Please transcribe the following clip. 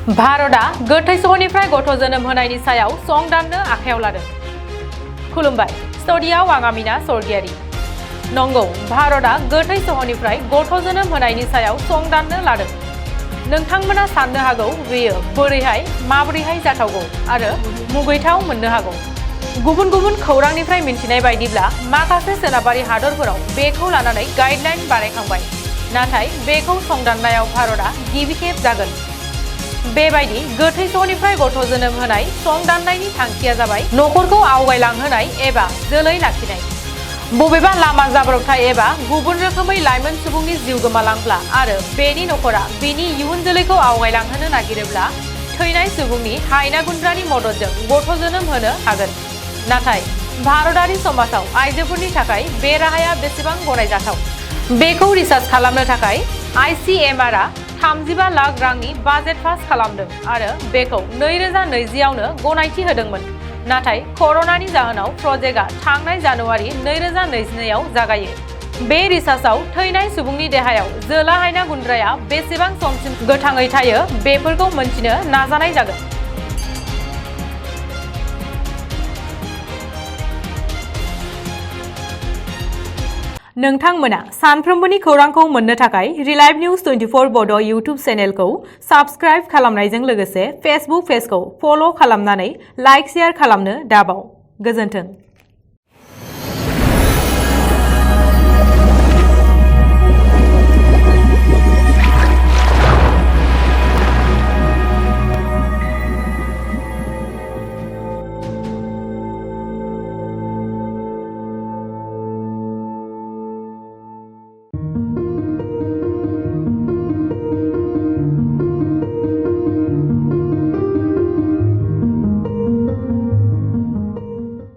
भारतआ गोथै सहनिफ्राय गथ' जोनोम होनायनि सायाव सं दाननो आखायाव लादों। खुलुमबाय, स्टुडिय'आव आं आमिना सरगियारि। नंगौ, भारतआ गोथै सहनिफ्राय गथ' जोनोम होनायनि सायाव सं दाननो लादों। नोंथांमोना साननो हागौ बेयो माबोरैहाय जाथावगौ आरो मुगैथाव मोननो हागौ। गुबुन गुबुन खौरांनिफ्राय मिन्थिनाय बायदिब्ला माखासे सोनाबारि हादरफोराव बेखौ लानानै गाइडलाइन बानायखांबाय। नाथाय बेखौ संदाननायाव भारतआ गिबि खेब जागोन। बेबायदि गोथै सहनिफ्राय गथ' जोनोम होनाय सं दाननायनि थांखिया जाबाय नखरखौ आवगायलांहोनाय एबा जोलै लाखिनाय। बबेबा लामा जाब्रबथाय एबा गुबुन रोखोमै लाइमोन सुबुंनि जिउ गोमालांब्ला आरो बेनि नखरा बिनि इयुन जोलैखौ आवगायलांहोनो नागिरोब्ला थैनाय सुबुंनि हायना गुन्द्रानि मददजों गथ' जोनोम होनो हागोन। नाथाय भारतारि समाजाव आइजोफोरनि थाखाय बे राहाया बेसेबां गनायजाथाव? बेखौ रिसार्च खालामनो थाखाय ICMR आ 35 लाख रांनि बाजेट पास खालामदों आरो बेखौ 2020 आवनो गनायथि होदोंमोन। नाथाय कर'नानि जाहोनाव प्रजेक्टआ थांनाय जानुवारि 2022 आव जागायो। बे रिसार्चआव थैनाय सुबुंनि देहायाव जोला हायना गुन्द्राया बेसेबां समसिम गोथाङै थायो बेफोरखौ मोनथिनो नाजानाय जागोन। नोंथांमोना सानफ्रोमबोनि खौरांखौ मोननो थाखाय रिलाइभ निउज 24 बड' इउटुब चेनेलखौ साबस्क्राइब खालामनायजों लोगोसे फेसबुक पेजखौ फल' खालामनानै लाइक शेयार खालामनो दाबाव। गोजोन्थों।